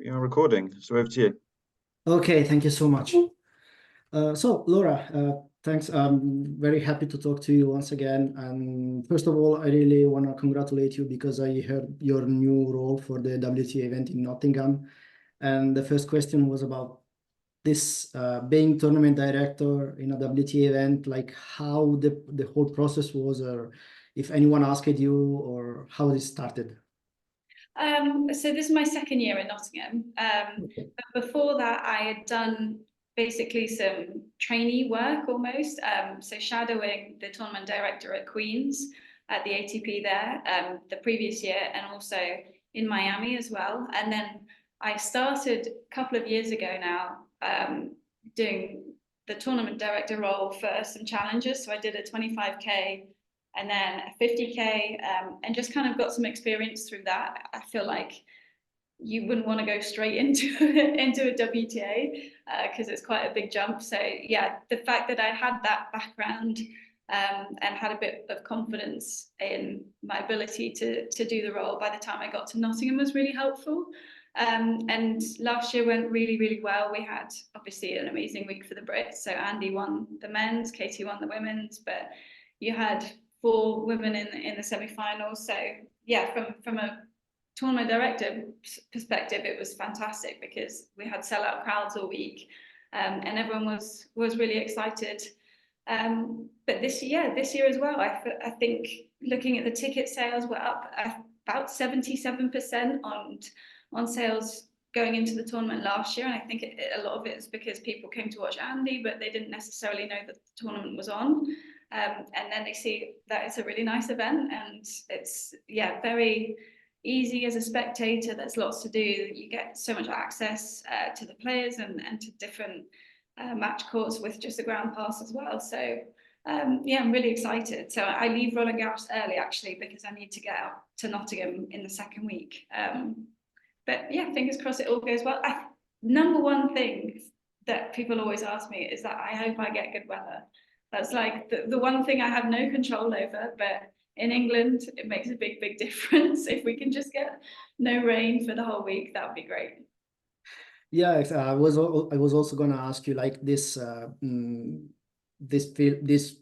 You're recording, so over to you. Okay, thank you so much. So Laura, thanks. I'm very happy to talk to you once again. And first of all, I really want to congratulate you because I heard your new role for the WTA event in Nottingham. And the first question was about this being tournament director in a WTA event, like how the whole process was, or if anyone asked you, or how this started. So this is my second year in Nottingham. Okay. But before that, I had done basically some trainee work almost. So shadowing the tournament director at Queen's at the ATP there the previous year, and also in Miami as well. And then I started a couple of years ago now doing the tournament director role for some challenges. So I did a 25K and then a 50K, and just kind of got some experience through that. I feel like you wouldn't want to go straight into a WTA because it's quite a big jump. So yeah, the fact that I had that background and had a bit of confidence in my ability to do the role by the time I got to Nottingham was really helpful. And last year went really, really well. We had obviously an amazing week for the Brits. So Andy won the men's, Katie won the women's, but you had 4 women in the semi-finals. So yeah, from a tournament director perspective, it was fantastic because we had sellout crowds all week, and everyone was really excited. But this year as well, I think looking at the ticket sales, we're up about 77% on sales going into the tournament last year, and I think a lot of it is because people came to watch Andy, but they didn't necessarily know that the tournament was on. And then they see that it's a really nice event, and it's very easy as a spectator. There's lots to do. You get so much access to the players and to different match courts with just a ground pass as well. So yeah, I'm really excited. So I leave Roland Garros early actually because I need to get out to Nottingham in the second week. But yeah, fingers crossed it all goes well. Number one thing that people always ask me is that I hope I get good weather. That's like the one thing I have no control over, but in England, it makes a big difference. If we can just get no rain for the whole week, that would be great. Yeah, I was also gonna ask you like this this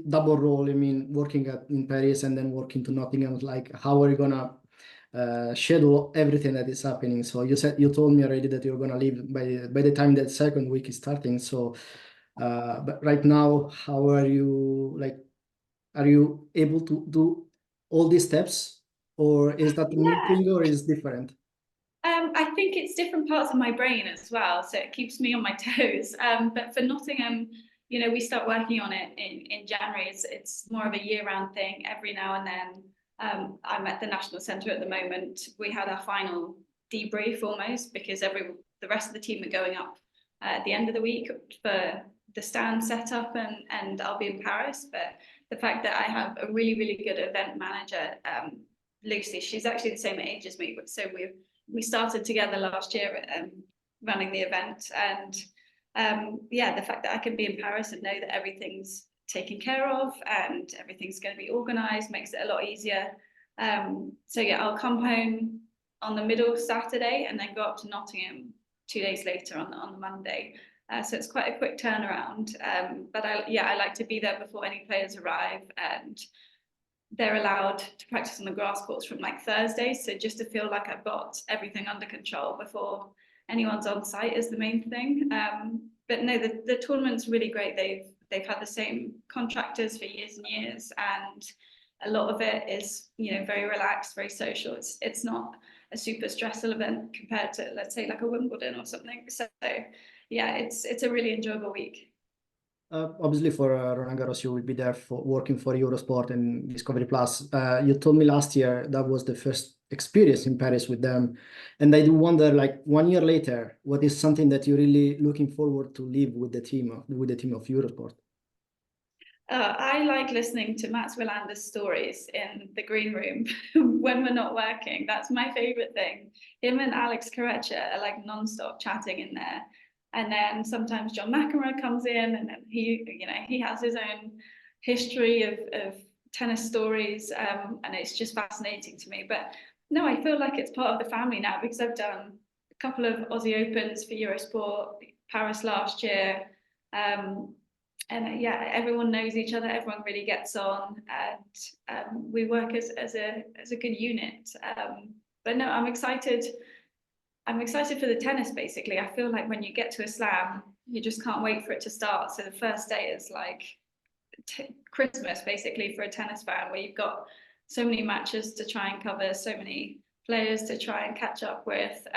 double role. I mean, working in Paris and then working to Nottingham. Like, how are you gonna schedule everything that is happening? So you told me already that you're gonna leave by the time that second week is starting. So, but right now, how are you like? Are you able to do all these steps, or is that a new thing, or is it different? I think it's different parts of my brain as well, so it keeps me on my toes. But for Nottingham, you know, we start working on it in January. It's more of a year-round thing. Every now and then, I'm at the National Centre at the moment. We had our final debrief almost because the rest of the team are going up at the end of the week for the stand setup, and I'll be in Paris. But the fact that I have a really good event manager, Lucy, she's actually the same age as me, so we started together last year running the event, and yeah, the fact that I can be in Paris and know that everything's taken care of and everything's going to be organized makes it a lot easier. So yeah, I'll come home on the middle of Saturday and then go up to Nottingham 2 days later on the Monday. So it's quite a quick turnaround, but I like to be there before any players arrive, and they're allowed to practice on the grass courts from like Thursday. So just to feel like I've got everything under control before anyone's on site is the main thing. But no, the tournament's really great. They've had the same contractors for years and years, and a lot of it is, you know, very relaxed, very social. It's not a super stressful event compared to, let's say, like a Wimbledon or something. So yeah, it's a really enjoyable week. Obviously, for Roland Garros, you will be there for working for Eurosport and Discovery Plus. You told me last year that was the first experience in Paris with them, and I do wonder, like 1 year later, what is something that you're really looking forward to live with the team of Eurosport? I like listening to Mats Wilander's stories in the green room when we're not working. That's my favorite thing. Him and Alex Corretja are like non-stop chatting in there. And then sometimes John McEnroe comes in, and then he has his own history of tennis stories, and it's just fascinating to me. But no, I feel like it's part of the family now because I've done couple of Aussie Opens for Eurosport, Paris last year. And yeah, everyone knows each other, everyone really gets on, and we work as a good unit. But no, I'm excited for the tennis, basically. I feel like when you get to a slam, you just can't wait for it to start. So the first day is like Christmas, basically, for a tennis fan, where you've got so many matches to try and cover, so many players to try and catch up with,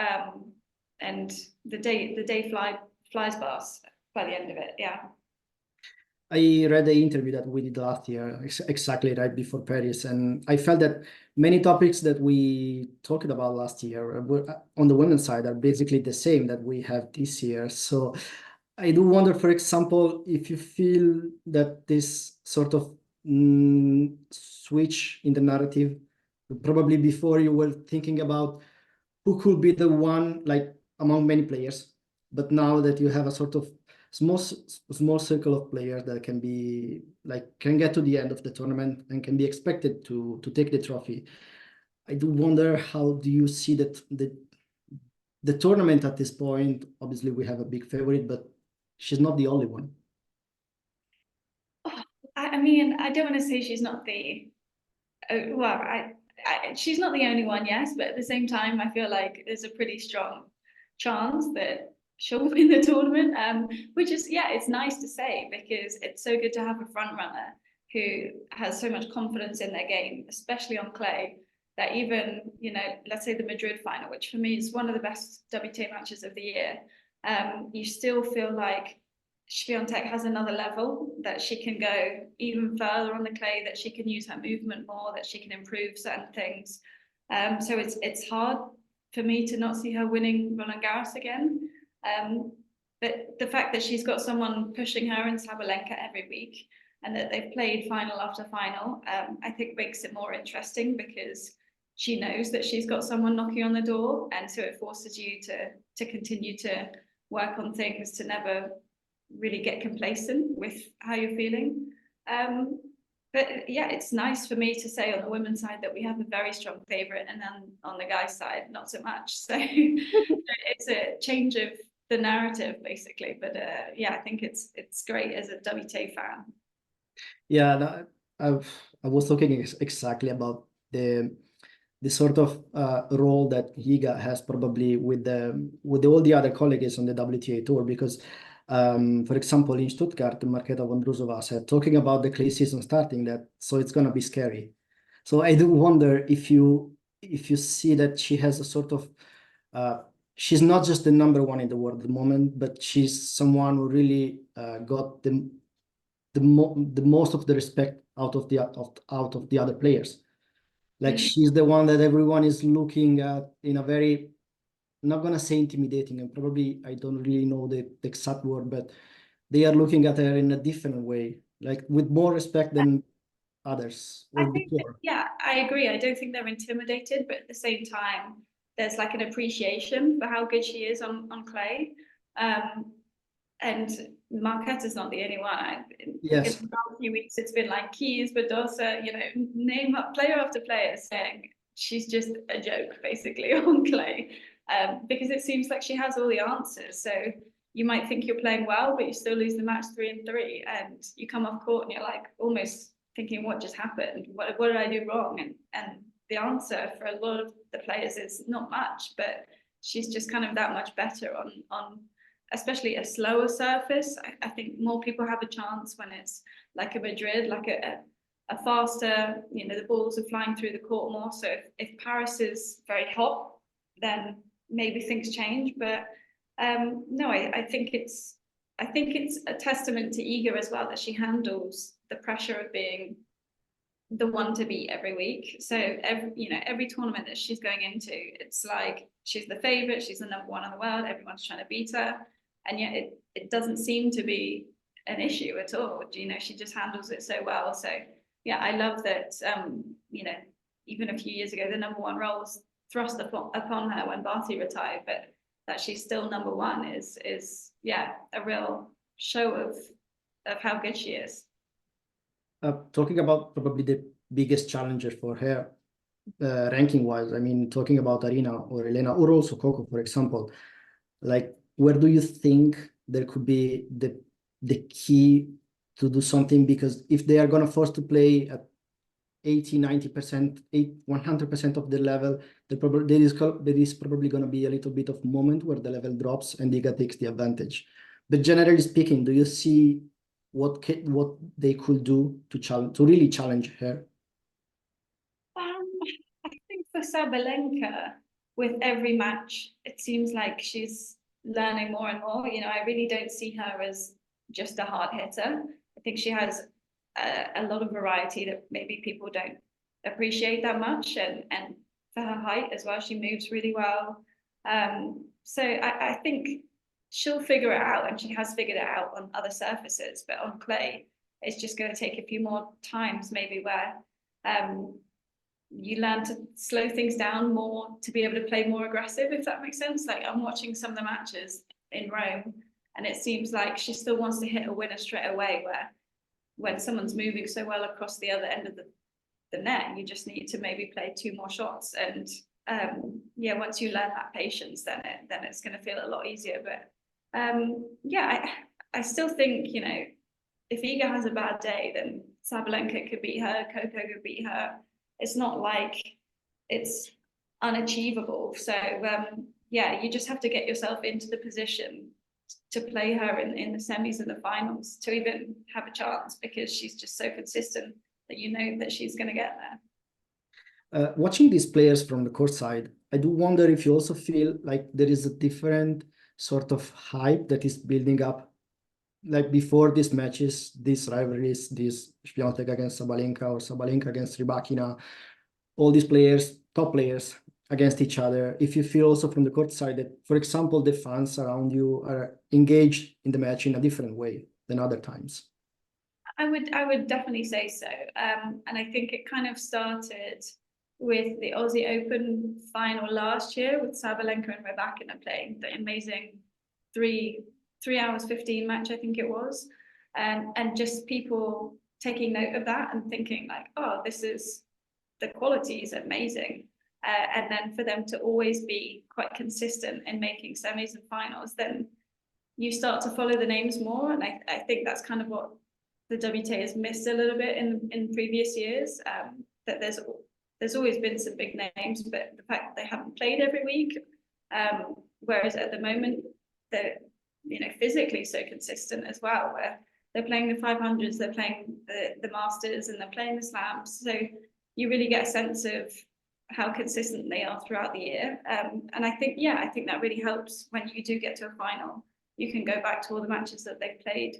and the day flies past by the end of it. Yeah. I read the interview that we did last year, exactly right before Paris, and I felt that many topics that we talked about last year on the women's side are basically the same that we have this year. So I do wonder, for example, if you feel that this sort of switch in the narrative, probably before you were thinking about who could be the one, like among many players, but now that you have a sort of small circle of players that can get to the end of the tournament and can be expected to take the trophy. I do wonder, how do you see that the tournament at this point? Obviously, we have a big favorite, but she's not the only one. Oh, I mean, I don't want to say she's not the well, she's not the only one, yes, but at the same time, I feel like there's a pretty strong chance that she'll win the tournament, which is, yeah, it's nice to say, because it's so good to have a front runner who has so much confidence in their game, especially on clay, that even, you know, let's say the Madrid final, which for me is one of the best WTA matches of the year, you still feel like Swiatek has another level, that she can go even further on the clay, that she can use her movement more, that she can improve certain things. So it's hard for me to not see her winning Roland Garros again. But the fact that she's got someone pushing her in Sabalenka every week, and that they've played final after final, I think makes it more interesting, because she knows that she's got someone knocking on the door, and so it forces you to continue to work on things, to never really get complacent with how you're feeling. But yeah, it's nice for me to say on the women's side that we have a very strong favorite, and then on the guys' side, not so much. So it's a change of the narrative, basically. But yeah, I think it's great as a WTA fan. Yeah, I was talking exactly about the sort of role that Iga has probably with all the other colleagues on the WTA tour, because for example, in Stuttgart, Marketa Vondrousova said, talking about the clay season starting, that so it's gonna be scary. So I do wonder if you see that she has a sort of she's not just the number one in the world at the moment, but she's someone who really got the most of the respect out of the other players. Like she's the one that everyone is looking at in a very, I'm not gonna say intimidating, and probably I don't really know the exact word, but they are looking at her in a different way, like with more respect than others or I think before. yeah, I agree. I don't think they're intimidated, but at the same time, there's like an appreciation for how good she is on clay. And Marketa's not the only one. Yes. In the last few weeks, it's been like Keys, Badosa, you know, name up player after player saying she's just a joke, basically, on clay. Because it seems like she has all the answers. So you might think you're playing well, but you still lose the match 3-3, and you come off court and you're like almost thinking, what just happened? What did I do wrong? And the answer for a lot of the players is not much, but she's just kind of that much better on especially a slower surface. I think more people have a chance when it's like a Madrid, like a faster, you know, the balls are flying through the court more. So if Paris is very hot, then maybe things change. But no, I think it's a testament to Iga as well, that she handles the pressure of being the one to beat every week. So every tournament that she's going into, it's like she's the favorite, she's the number one in the world, everyone's trying to beat her, and yet it doesn't seem to be an issue at all. You know, she just handles it so well. So yeah, I love that. You know, even a few years ago, the number one role was thrust upon her when Barty retired, but that she's still number one is yeah, a real show of how good she is. Talking about probably the biggest challenger for her, ranking wise. I mean, talking about Arina or Elena or also Coco, for example, like where do you think there could be the key to do something? Because if they are gonna force to play at 80, 90%, 100% of the level, there is probably gonna be a little bit of moment where the level drops and Iga takes the advantage. But generally speaking, do you see what they could do to really challenge her? I think for Sabalenka, with every match, it seems like she's learning more and more. You know, I really don't see her as just a hard hitter. I think she has a lot of variety that maybe people don't appreciate that much, and for her height as well, she moves really well. So I think she'll figure it out, and she has figured it out on other surfaces, but on clay, it's just going to take a few more times, maybe where you learn to slow things down more to be able to play more aggressive, if that makes sense. Like I'm watching some of the matches in Rome, and it seems like she still wants to hit a winner straight away, where when someone's moving so well across the other end of the net, you just need to maybe play 2 more shots. And yeah, once you learn that patience, then it's going to feel a lot easier. But yeah, I still think, you know, if Iga has a bad day, then Sabalenka could beat her, Coco could beat her. It's not like it's unachievable. So yeah, you just have to get yourself into the position to play her in the semis and the finals to even have a chance, because she's just so consistent that you know that she's going to get there. Watching these players from the court side, I do wonder if you also feel like there is a different sort of hype that is building up. Like before these matches, these rivalries, this Swiatek against Sabalenka or Sabalenka against Rybakina, all these players, top players against each other. If you feel also from the court side that, for example, the fans around you are engaged in the match in a different way than other times. I would definitely say so. And I think it kind of started with the Aussie Open final last year with Sabalenka and Rybakina playing the amazing 3 hours 15 match, I think it was. And just people taking note of that and thinking like, oh, the quality is amazing. And then for them to always be quite consistent in making semis and finals, then you start to follow the names more. And I think that's kind of what the WTA has missed a little bit in previous years, that there's always been some big names, but the fact that they haven't played every week, whereas at the moment they're, you know, physically so consistent as well, where they're playing the 500s, they're playing the Masters, and they're playing the Slams. So you really get a sense of how consistent they are throughout the year. And I think that really helps when you do get to a final. You can go back to all the matches that they've played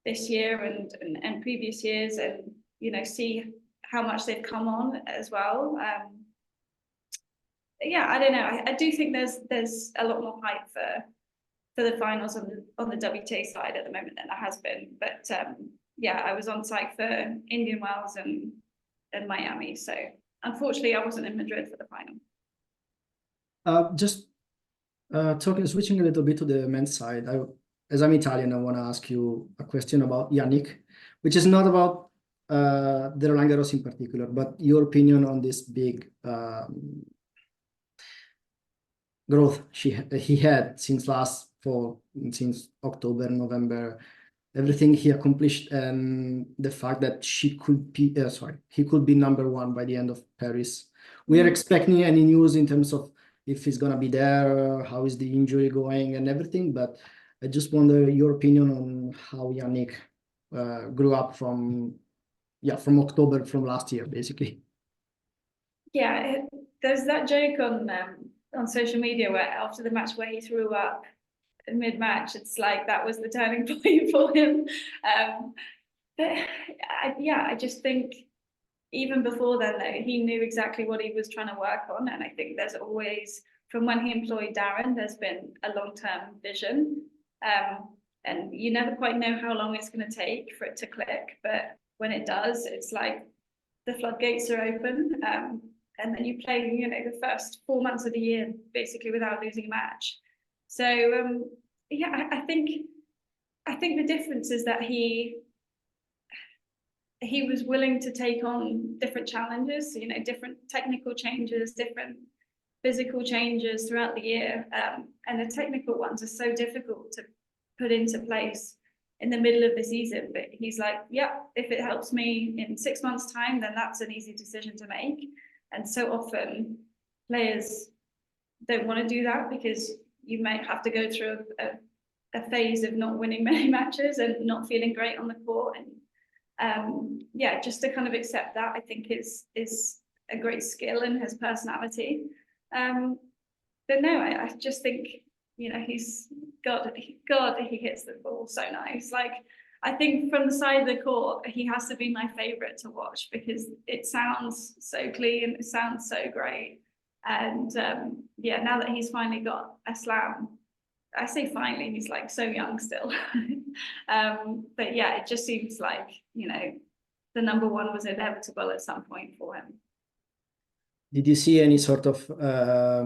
this year and previous years, and you know, see how much they've come on as well. Yeah, I don't know. I do think there's a lot more hype for the finals on the WTA side at the moment than there has been. But yeah, I was on site for Indian Wells and Miami, so unfortunately I wasn't in Madrid for the final. Just switching a little bit to the men's side, as I'm Italian, I want to ask you a question about Jannik, which is not about the Roland Garros in particular, but your opinion on this big growth he had since last fall, since October, November, everything he accomplished, and the fact that he could be #1 by the end of Paris. We are expecting any news in terms of if he's gonna be there, how is the injury going and everything, but I just wonder your opinion on how Jannik grew up from October from last year, basically. Yeah, there's that joke on social media where after the match where he threw up mid-match, it's like that was the turning point for him. But I just think even before then, though, he knew exactly what he was trying to work on. And I think there's always, from when he employed Darren, there's been a long-term vision. And you never quite know how long it's going to take for it to click. But when it does, it's like the floodgates are open. And then you play, you know, the first 4 months of the year basically without losing a match. So yeah, I think the difference is that he he was willing to take on different challenges, you know, different technical changes, different physical changes throughout the year. And the technical ones are so difficult to put into place in the middle of the season. But he's like, yeah, if it helps me in 6 months' time, then that's an easy decision to make. And so often players don't want to do that because you might have to go through a phase of not winning many matches and not feeling great on the court. And yeah, just to kind of accept that, I think is a great skill in his personality. But no, I just think, you know, he's God, he hits the ball so nice. Like, I think from the side of the court, he has to be my favorite to watch because it sounds so clean, it sounds so great. And yeah, now that he's finally got a slam, I say finally, he's like so young still. But yeah, it just seems like, you know, the number one was inevitable at some point for him. Did you see any sort of, I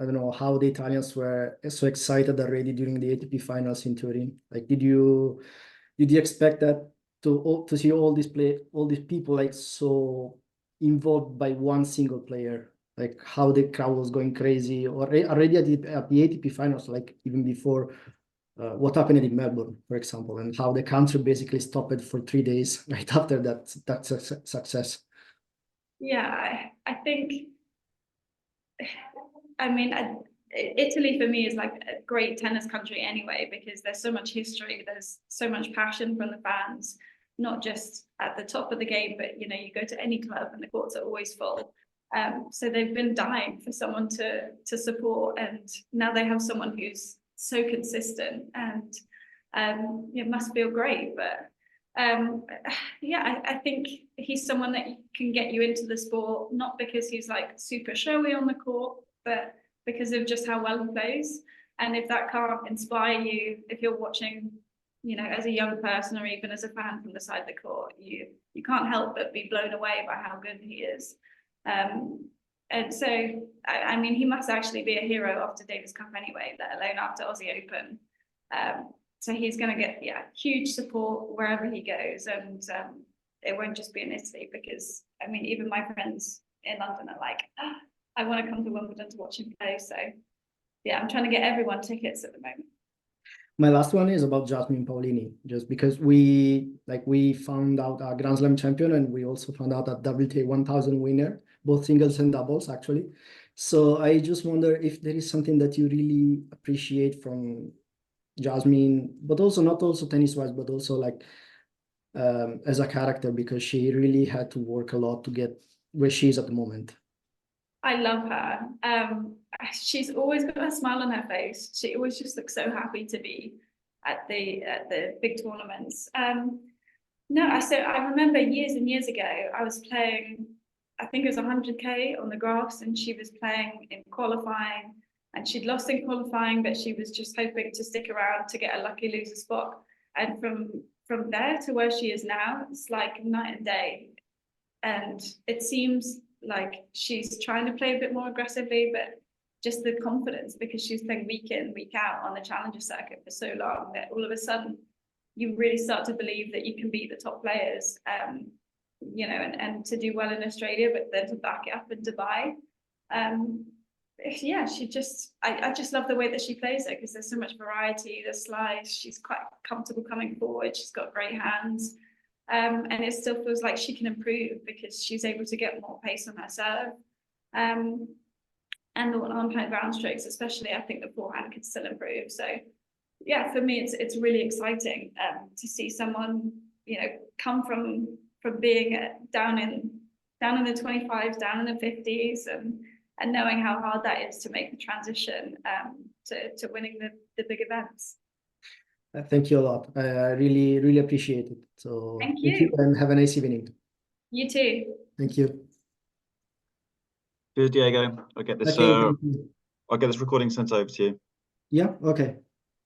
don't know, how the Italians were so excited already during the ATP finals in Turin? Like, did you expect that to see all these people like so involved by one single player? Like how the crowd was going crazy, or already at the ATP finals, like even before what happened in Melbourne, for example, and how the country basically stopped for 3 days right after that success. Yeah, I think, I mean, Italy for me is like a great tennis country anyway, because there's so much history, there's so much passion from the fans, not just at the top of the game, but, you know, you go to any club and the courts are always full. So they've been dying for someone to support, and now they have someone who's so consistent, and it must feel great. But yeah, I think he's someone that can get you into the sport, not because he's like super showy on the court, but because of just how well he plays. And if that can't inspire you, if you're watching, you know, as a young person or even as a fan from the side of the court, you can't help but be blown away by how good he is. And so, I mean, he must actually be a hero after Davis Cup anyway, let alone after Aussie Open. So he's going to get, yeah, huge support wherever he goes. And it won't just be in Italy, because, I mean, even my friends in London are like, oh, I want to come to Wimbledon to watch him play. So yeah, I'm trying to get everyone tickets at the moment. My last one is about Jasmine Paolini, just because we found out a Grand Slam champion, and we also found out a WTA 1000 winner, both singles and doubles, actually. So I just wonder if there is something that you really appreciate from Jasmine, but also not also tennis-wise, but also like as a character, because she really had to work a lot to get where she is at the moment. I love her. She's always got a smile on her face. She always just looks so happy to be at the big tournaments. No, so I remember years and years ago, I was playing, I think it was 100K on the grass, and she was playing in qualifying, and she'd lost in qualifying, but she was just hoping to stick around to get a lucky loser spot. And from there to where she is now, it's like night and day. And it seems like she's trying to play a bit more aggressively, but just the confidence, because she's playing week in, week out on the challenger circuit for so long, that all of a sudden you really start to believe that you can beat the top players, you know, and to do well in Australia, but then to back it up in Dubai. Yeah, I just love the way that she plays it, because there's so much variety, the slice, she's quite comfortable coming forward, she's got great hands. And it still feels like she can improve because she's able to get more pace on her serve. And the on-hand ground strokes, especially, I think the forehand could still improve. So yeah, for me, it's really exciting to see someone, you know, come from being down in the 25s, down in the 50s, and knowing how hard that is to make the transition to winning the big events. Thank you a lot. I really, really appreciate it. So thank you, and have a nice evening. You too. Thank you. Cheers, Diego. I'll get this. Okay, I'll get this recording sent over to you. Yeah. Okay.